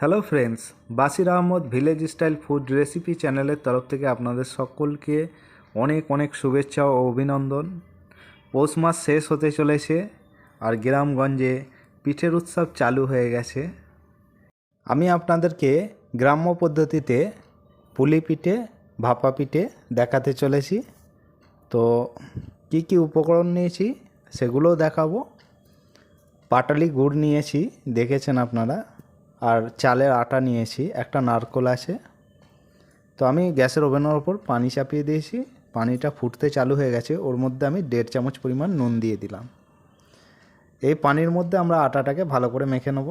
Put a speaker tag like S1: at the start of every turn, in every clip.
S1: Hello friends, Basir Ahmad village style food recipe চ্যানেলের তরফ থেকে আপনাদের সকলকে অনেক অনেক শুভেচ্ছা ও অভিনন্দন। পৌষ মাস শেষ হতে চলেছে আর গ্রামগঞ্জে পিঠের উৎসব চালু হয়ে গেছে। আমি আপনাদেরকে গ্রাম্য পদ্ধতিতে পুলি পিঠে, ভাপা পিঠে দেখাতে চলেছি। তো কি কি উপকরণ নিয়েছি সেগুলোও দেখাবো। পাটালি গুড় নিয়েছি, দেখেছেন আপনারা, আর চালের আটা নিয়েছি, একটা নারকোল আছে। তো আমি গ্যাসের ওভেনের ওপর পানি চাপিয়ে দিয়েছি, পানিটা ফুটতে চালু হয়ে গেছে। ওর মধ্যে আমি 1.5 চামচ পরিমাণ নুন দিয়ে দিলাম। এই পানির মধ্যে আমরা আটাটাকে ভালো করে মেখে নেব।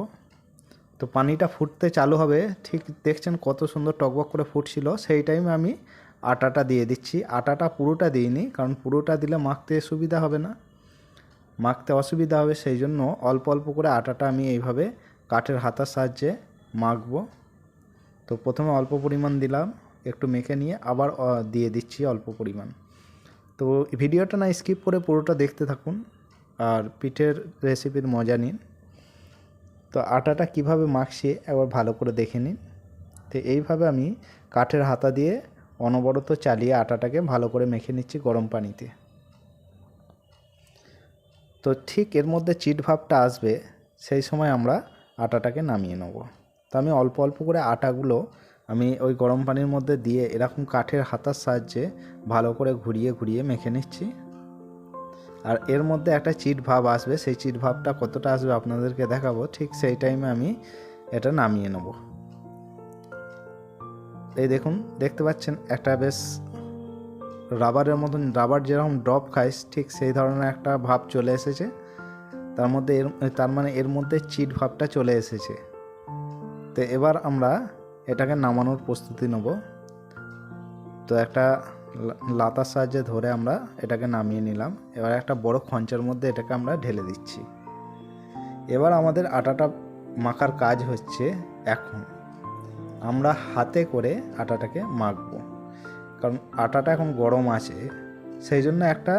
S1: তো পানিটা ফুটতে চালু হবে, ঠিক দেখছেন কত সুন্দর টকবক করে ফুটছিল, সেই টাইমে আমি আটাটা দিয়ে দিচ্ছি। আটাটা পুরোটা দিইনি, কারণ পুরোটা দিলে মাখতে সুবিধা হবে না, মাখতে অসুবিধা হবে, সেই জন্য অল্প অল্প করে আটাটা আমি এইভাবে কাঠের হাতার সাহায্যে মাখবো। তো প্রথমে অল্প পরিমাণ দিলাম, একটু মেখে নিয়ে আবার দিয়ে দিচ্ছি অল্প পরিমাণ। তো ভিডিওটা না স্কিপ করে পুরোটা দেখতে থাকুন আর পিঠের রেসিপির মজা নিন। তো আটাটা কিভাবে মাখছি একবার ভালো করে দেখে নিন। তো এইভাবে আমি কাঠের হাতা দিয়ে অনবরত চালিয়ে আটাটাকে ভালো করে মেখে নিচ্ছি গরম পানিতে। তো ঠিক এর মধ্যে চিট ভাবটা আসবে, সেই সময় আমরা আটাটাকে নামিয়ে নেব। তো আমি অল্প অল্প করে আটাগুলো আমি ওই গরম পানির মধ্যে দিয়ে এরকম কাঠের হাতার সাহায্যে ভালো করে ঘুরিয়ে ঘুরিয়ে মেখে নিচ্ছি। আর এর মধ্যে একটা চিট ভাব আসবে, সেই চিট ভাবটা কতটা আসবে আপনাদেরকে দেখাবো। ঠিক সেই টাইমে আমি এটা নামিয়ে নেব। এই দেখুন, দেখতে পাচ্ছেন একটা বেশ রাবারের মতন, রাবার যেরকম ড্রপ খায় ঠিক সেই ধরনের একটা ভাব চলে এসেছে। তার মানে এর মধ্যে চিট ভাবটা চলে এসেছে। তো এবার আমরা এটাকে নামানোর প্রস্তুতি নেব। তো একটা লাতার সাহায্যে ধরে আমরা এটাকে নামিয়ে নিলাম। এবার একটা বড় খঞ্চার মধ্যে এটাকে আমরা ঢেলে দিচ্ছি। এবার আমাদের আটাটা মাখার কাজ হচ্ছে, এখন আমরা হাতে করে আটাটাকে মাখবো, কারণ আটাটা এখন গরম আছে। সেই জন্য একটা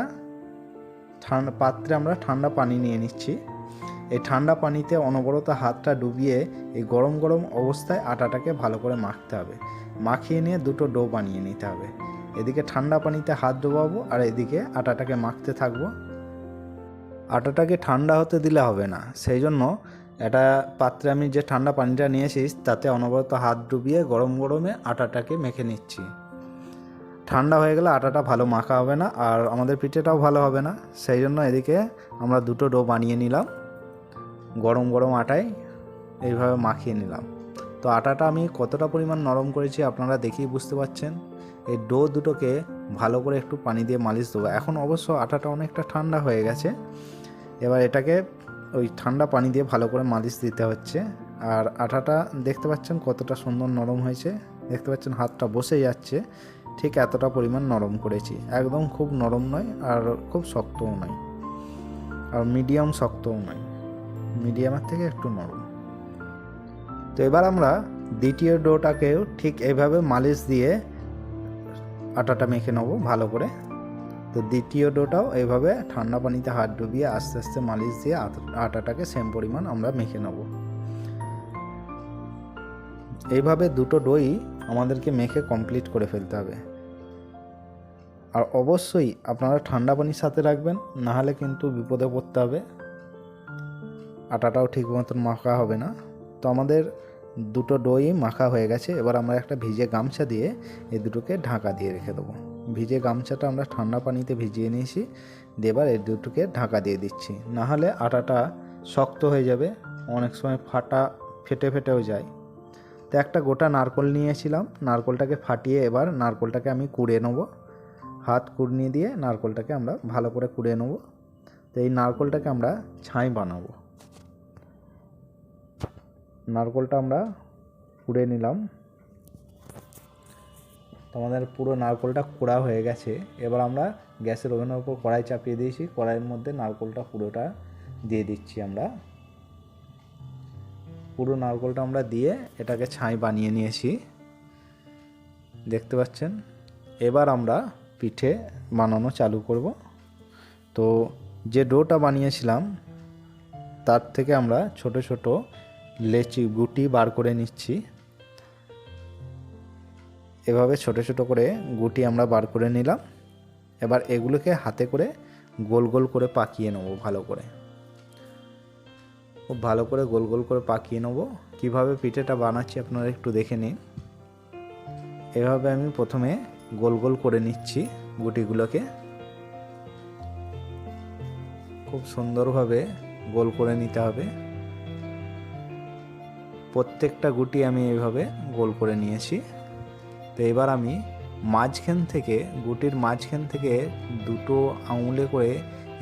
S1: ঠান্ডা পাত্রে আমরা ঠান্ডা পানি নিয়ে নিচ্ছি। এই ঠান্ডা পানিতে অনবরত হাতটা ডুবিয়ে এই গরম গরম অবস্থায় আটাটাকে ভালো করে মাখতে হবে। মাখিয়ে নিয়ে দুটো ডো বানিয়ে নিতে হবে। এদিকে ঠান্ডা পানিতে হাত ডোবাবো আর এদিকে আটাটাকে মাখতে থাকবো। আটাটাকে ঠান্ডা হতে দিলে হবে না, সেই জন্য একটা পাত্রে আমি যে ঠান্ডা পানিটা নিয়েছি তাতে অনবরত হাত ডুবিয়ে গরম গরমে আটাটাকে মেখে নিচ্ছি। ঠান্ডা হয়ে গেলে আটাটা ভালো মাখা হবে না আর আমাদের পিঠেটাও ভালো হবে না। সেই জন্য এদিকে আমরা দুটো ডো বানিয়ে নিলাম, গরম গরম আটায় এইভাবে মাখিয়ে নিলাম। তো আটাটা আমি কতটা পরিমাণ নরম করেছি আপনারা দেখেই বুঝতে পারছেন। এই ডো দুটোকে ভালো করে একটু পানি দিয়ে মালিশ দেবো। এখন অবশ্য আটাটা অনেকটা ঠান্ডা হয়ে গেছে, এবার এটাকে ওই ঠান্ডা পানি দিয়ে ভালো করে মালিশ দিতে হচ্ছে। আর আটাটা দেখতে পাচ্ছেন কতটা সুন্দর নরম হয়েছে, দেখতে পাচ্ছেন হাতটা বসে যাচ্ছে। ঠিক এতটা পরিমাণ নরম করেছি, একদম খুব নরম নয় আর খুব শক্তও নয়, আর মিডিয়াম শক্তও নয়, মিডিয়ামের থেকে একটু নরম। তো এবার আমরা দ্বিতীয় ডোটাকেও ঠিক এইভাবে মালিশ দিয়ে আটাটা মেখে নেব ভালো করে। তো দ্বিতীয় ডোটাও এইভাবে ঠান্ডা পানিতে হাত ডুবিয়ে আস্তে আস্তে মালিশ দিয়ে আটাটাকে সেম পরিমাণ আমরা মেখে নেব। এইভাবে দুটো ডোই আমাদেরকে মেখে কমপ্লিট করে ফেলতে হবে। আর অবশ্যই আপনারা ঠান্ডা পানির সাথে রাখবেন, নাহলে কিন্তু বিপদে পড়তে হবে, আটাটাও ঠিক মতন মাখা হবে না। তো আমাদের দুটো ডোই মাখা হয়ে গেছে। এবার আমরা একটা ভিজে গামছা দিয়ে এই দুটোকে ঢাকা দিয়ে রেখে দেবো। ভিজে গামছাটা আমরা ঠান্ডা পানিতে ভিজিয়ে নিয়েছি, দিয়ে এবার এই দুটোকে ঢাকা দিয়ে দিচ্ছি, নাহলে আটাটা শক্ত হয়ে যাবে, অনেক সময় ফেটে ফেটেও যায়। তো একটা গোটা নারকোল নিয়েছিলাম, নারকোলটাকে ফাটিয়ে এবার নারকোলটাকে আমি কুড়িয়ে নেব। হাত কুড়িয়ে দিয়ে নারকোলটাকে আমরা ভালো করে কুড়িয়ে নেব। তো এই নারকোলটাকে আমরা ছাই বানাবো। নারকোলটা আমরা কুড়ে নিলাম। তো আমাদের পুরো নারকোলটা কুড়া হয়ে গেছে। এবার আমরা গ্যাসের ওভেনের উপর কড়াই চাপিয়ে দিয়েছি, কড়াইয়ের মধ্যে নারকোলটা পুরোটা দিয়ে দিচ্ছি। আমরা পুরো নারকোলটা আমরা দিয়ে এটাকে ছাই বানিয়ে নিয়েছি, দেখতে পাচ্ছেন। এবার আমরা পিঠে বানানো চালু করব। তো যে ডোটা বানিয়েছিলাম তার থেকে আমরা ছোট ছোট লেচি গুটি বার করে নিচ্ছি। এভাবে ছোট ছোট করে গুটি আমরা বার করে নিলাম। এবার এগুলোকে হাতে করে গোল গোল করে পাকিয়ে নেব ভালো করে, খুব ভালো করে গোল গোল করে পাকিয়ে নেব। কীভাবে পিঠেটা বানাচ্ছি আপনারা একটু দেখে নিন। এভাবে আমি প্রথমে গোল গোল করে নিচ্ছি গুটিগুলোকে, খুব সুন্দরভাবে গোল করে নিতে হবে। প্রত্যেকটা গুটি আমি এইভাবে গোল করে নিয়েছি। তো এবার আমি মাঝখান থেকে, গুটির মাঝখান থেকে দুটো আঙুলে করে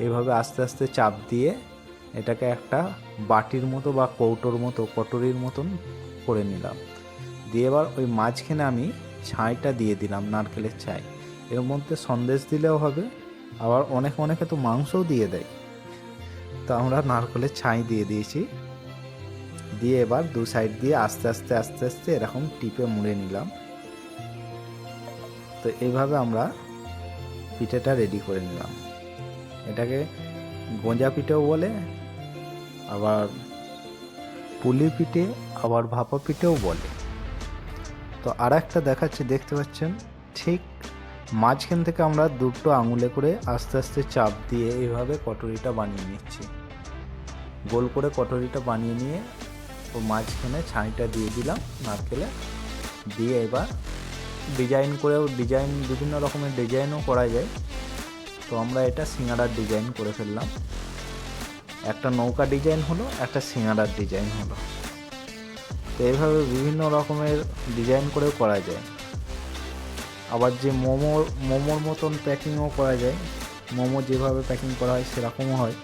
S1: এইভাবে আস্তে আস্তে চাপ দিয়ে এটাকে একটা বাটির মতো বা কৌটোর মতো, কটরির মতন করে নিলাম। দিয়ে এবার ওই মাঝখানে আমি ছাইটা দিয়ে দিলাম, নারকেলের ছাই। এর মধ্যে সন্দেশ দিলেও হবে, আবার অনেকে তো মাংসও দিয়ে দেয়। তো আমরা নারকেলের ছাই দিয়ে দিয়েছি। দিয়ে এবার দু সাইড দিয়ে আস্তে আস্তে আস্তে আস্তে এরকম টিপে মুড়ে নিলাম। তো এইভাবে আমরা পিঠেটা রেডি করে নিলাম। এটাকে গোঁজা পিঠেও বলে, আবার পুলি পিঠে, আবার ভাপা পিঠেও বলে। তো আর একটা দেখাচ্ছি, দেখতে পাচ্ছেন ঠিক মাঝখান থেকে আমরা দুটো আঙুলে করে আস্তে আস্তে চাপ দিয়ে এইভাবে কটরিটা বানিয়ে নিচ্ছি। গোল করে কটরিটা বানিয়ে নিয়ে ও মাঝখানে ছাইটা দিয়ে দিলাম নারকেলে। দিয়ে এবার ডিজাইন করেও, বিভিন্ন রকমের ডিজাইনও করা যায়। তো আমরা এটা সিঙ্গাড়ার ডিজাইন করে ফেললাম। একটা নৌকা ডিজাইন হলো, একটা সিঙ্গাড়ার ডিজাইন হলো। তো এইভাবে বিভিন্ন রকমের ডিজাইন করেও করা যায়। আবার যে মোমোর মতন প্যাকিংও করা যায়, মোমো যেভাবে প্যাকিং করা হয় সেরকমও হয়।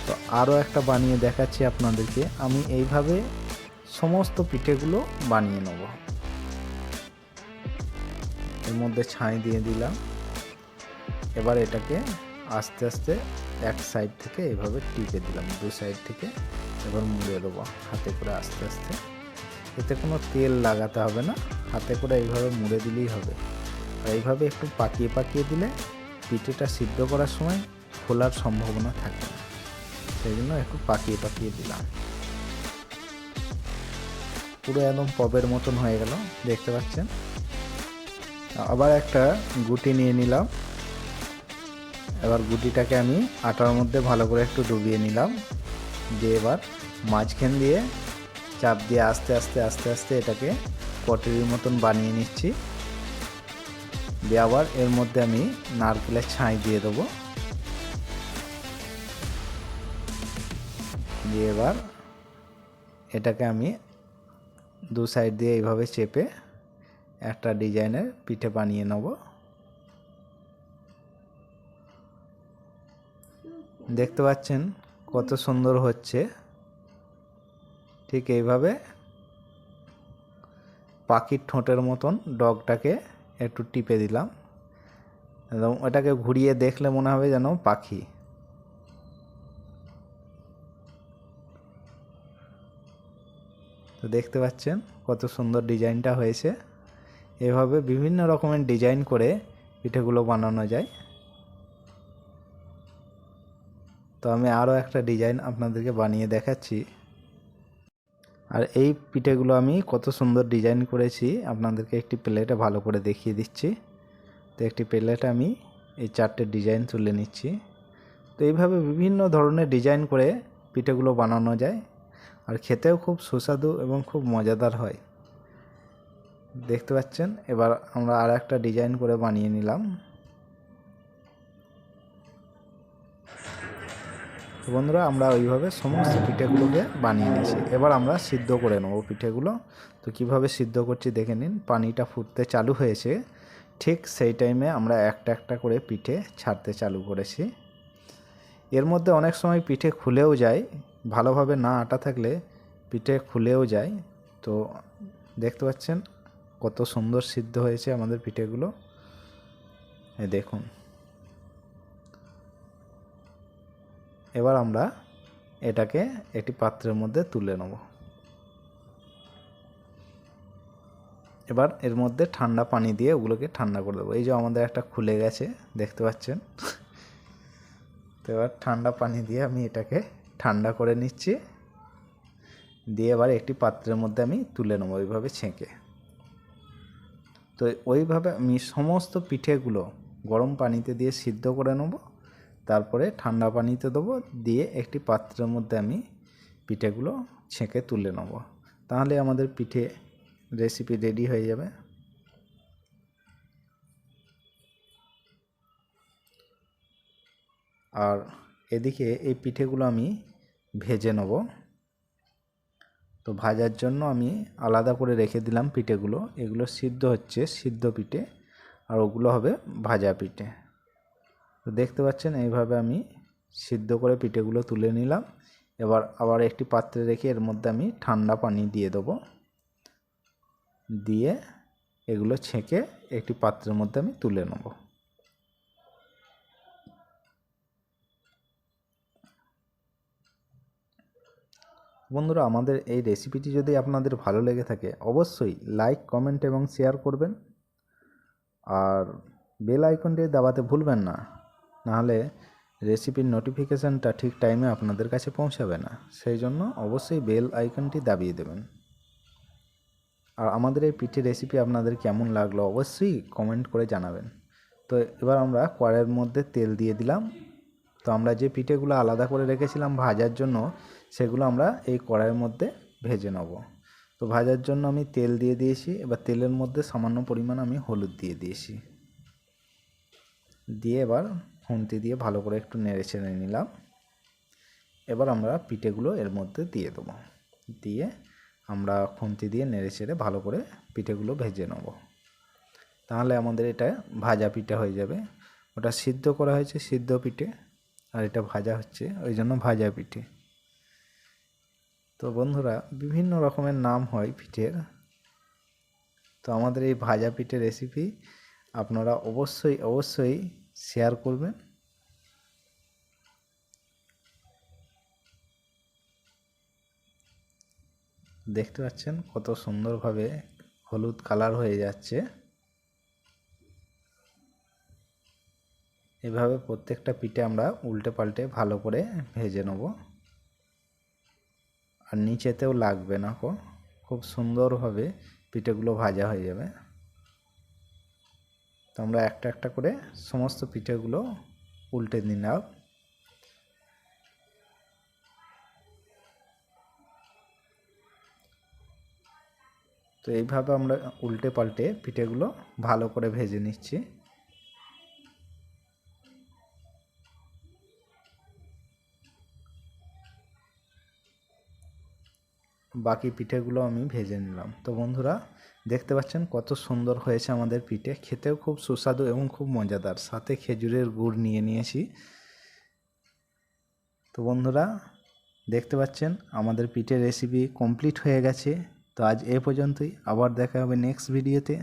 S1: তো আরও একটা বানিয়ে দেখাচ্ছি আপনাদেরকে। আমি এইভাবে সমস্ত পিঠেগুলো বানিয়ে নেব। এর মধ্যে ছাই দিয়ে দিলাম। এবার এটাকে আস্তে আস্তে এক সাইড থেকে এইভাবে টিপে দিলাম, দু সাইড থেকে এবার মুড়ে দেবো হাতে করে আস্তে আস্তে। এতে কোনো তেল লাগাতে হবে না, হাতে করে এইভাবে মুড়ে দিলেই হবে। আর এইভাবে একটু পাকিয়ে পাকিয়ে দিলে পিঠেটা সিদ্ধ করার সময় খোলার সম্ভাবনা থাকে না, সেই জন্য একটু পাকিয়ে পাকিয়ে দিলাম। পুরো একদম পপের মতন হয়ে গেল, দেখতে পাচ্ছেন। আবার একটা গুটি নিয়ে নিলাম। এবার গুটিটাকে আমি আটার মধ্যে ভালো করে একটু ডুবিয়ে নিলাম। দিয়ে এবার মাঝখান দিয়ে চাপ দিয়ে আস্তে আস্তে আস্তে আস্তে এটাকে কটরির মতন বানিয়ে নিচ্ছি। দিয়ে আবার এর মধ্যে আমি নারকেলের ছাই দিয়ে দেবো। দিয়ে এবার এটাকে আমি দু সাইড দিয়ে এইভাবে চেপে একটা ডিজাইনের পিঠে বানিয়ে নেব। দেখতে পাচ্ছেন কত সুন্দর হচ্ছে। ঠিক এইভাবে পাখির ঠোঁটের মতন ডগটাকে একটু টিপে দিলাম, এবং ওটাকে ঘুরিয়ে দেখলে মনে হবে যেন পাখি। তো দেখতে পাচ্ছেন কত সুন্দর ডিজাইনটা হয়েছে। এভাবে বিভিন্ন রকমের ডিজাইন করে পিঠেগুলো বানানো যায়। তো আমি আরও একটা ডিজাইন আপনাদেরকে বানিয়ে দেখাচ্ছি। আর এই পিঠেগুলো আমি কত সুন্দর ডিজাইন করেছি আপনাদেরকে একটি প্লেটে ভালো করে দেখিয়ে দিচ্ছি। তো একটি প্লেটে আমি এই চারটে ডিজাইন তুলে নিচ্ছি। তো এইভাবে বিভিন্ন ধরনের ডিজাইন করে পিঠেগুলো বানানো যায়, আর খেতেও খুব সুস্বাদু এবং খুব মজাদার হয়। দেখতে পাচ্ছেন। এবার আমরা আর একটা ডিজাইন করে বানিয়ে নিলাম। তো বন্ধুরা, আমরা ওইভাবে সমস্ত পিঠেগুলোকে বানিয়ে নিয়েছি। এবার আমরা সিদ্ধ করে নেব পিঠেগুলো। তো কিভাবে সিদ্ধ করছি দেখে নিন। পানিটা ফুটতে চালু হয়েছে, ঠিক সেই টাইমে আমরা একটা একটা করে পিঠে ছাড়তে চালু করেছি। এর মধ্যে অনেক সময় পিঠে খুলেও যায়, ভালোভাবে না আটা থাকলে পিঠে খুলেও যায়। তো দেখতে পাচ্ছেন কত সুন্দর সিদ্ধ হয়েছে আমাদের পিঠেগুলো। এই দেখুন। এবার আমরা এটাকে একটি পাত্রের মধ্যে তুলে নেব। এবার এর মধ্যে ঠান্ডা পানি দিয়ে ওগুলোকে ঠান্ডা করে দেবো। এই যে আমাদের একটা খুলে গেছে, দেখতে পাচ্ছেন। তো এবার ঠান্ডা পানি দিয়ে আমি এটাকে ঠান্ডা করে নিচ্ছি। দিয়ে এবার একটি পাত্রের মধ্যে আমি তুলে নেবো ওইভাবে ছেঁকে। তো ওইভাবে আমি সমস্ত পিঠেগুলো গরম পানিতে দিয়ে সিদ্ধ করে নেব, তারপরে ঠান্ডা পানিতে দেবো, দিয়ে একটি পাত্রের মধ্যে আমি পিঠেগুলো ছেঁকে তুলে নেব। তাহলে আমাদের পিঠে রেসিপি রেডি হয়ে যাবে। আর এদিকে এই পিঠেগুলো আমি ভেজে নেব। তো ভাজার জন্য আমি আলাদা করে রেখে দিলাম পিঠেগুলো। এগুলো সিদ্ধ হচ্ছে, সিদ্ধ পিঠে, আর ওগুলো হবে ভাজা পিঠে। তো দেখতে পাচ্ছেন এইভাবে আমি সিদ্ধ করে পিঠেগুলো তুলে নিলাম। এবার আবার একটি পাত্রে রেখে এর মধ্যে আমি ঠান্ডা পানি দিয়ে দেবো, দিয়ে এগুলো ছেঁকে একটি পাত্রের মধ্যে আমি তুলে নেব। বন্ধুরা, আমাদের এই রেসিপিটি যদি আপনাদের ভালো লেগে থাকে অবশ্যই লাইক, কমেন্ট এবং শেয়ার করবেন, আর বেল আইকনটি দাবাতে ভুলবেন না, নাহলে রেসিপির নোটিফিকেশানটা ঠিক টাইমে আপনাদের কাছে পৌঁছাবে না। সেই জন্য অবশ্যই বেল আইকনটি দাবিয়ে দেবেন। আর আমাদের এই পিঠে রেসিপি আপনাদের কেমন লাগলো অবশ্যই কমেন্ট করে জানাবেন। তো এবার আমরা কড়াইয়ের মধ্যে তেল দিয়ে দিলাম। তো আমরা যে পিঠেগুলো আলাদা করে রেখেছিলাম ভাজার জন্য, সেগুলো আমরা এই কড়াইয়ের মধ্যে ভেজে নেব। তো ভাজার জন্য আমি তেল দিয়ে দিয়েছি। এবার তেলের মধ্যে সামান্য পরিমাণ আমি হলুদ দিয়ে দিয়েছি, দিয়ে এবার খুন্তি দিয়ে ভালো করে একটু নেড়ে চেড়ে নিলাম। এবার আমরা পিঠেগুলো এর মধ্যে দিয়ে দেবো, দিয়ে আমরা খুন্তি দিয়ে নেড়ে চেড়ে ভালো করে পিঠেগুলো ভেজে নেব। তাহলে আমাদের এটা ভাজা পিঠে হয়ে যাবে। ওটা সিদ্ধ করা হয়েছে সিদ্ধ পিঠে, আর এটা ভাজা হচ্ছে, ওই জন্য ভাজা পিঠে। তো বন্ধুরা, বিভিন্ন রকমের নাম হয় পিঠের। তো আমাদের এই ভাজা পিঠে রেসিপি আপনারা অবশ্যই অবশ্যই শেয়ার করবেন। দেখতে পাচ্ছেন কত সুন্দরভাবে হলুদ কালার হয়ে যাচ্ছে। এভাবে প্রত্যেকটা পিঠে আমরা উল্টে পাল্টে ভালো করে ভেজে নেব, আর নিচেতেও লাগবে না, খুব সুন্দরভাবে পিঠেগুলো ভাজা হয়ে যাবে। তো আমরা একটা একটা করে সমস্ত পিঠেগুলো উল্টে নিলাম। তো এইভাবে আমরা উল্টে পাল্টে পিঠেগুলো ভালো করে ভেজে নিচ্ছি। বাকি পিঠেগুলো আমি ভেজে নিলাম। তো বন্ধুরা, দেখতে পাচ্ছেন কত সুন্দর হয়েছে আমাদের পিঠে, খেতেও খুব সুস্বাদু এবং খুব মজাদার, সাথে খেজুরের গুড় নিয়ে নিয়েছি। তো বন্ধুরা, দেখতে পাচ্ছেন আমাদের পিঠের রেসিপি কমপ্লিট হয়ে গেছে। তো আজ এ পর্যন্তই, আবার দেখা হবে নেক্সট ভিডিওতে।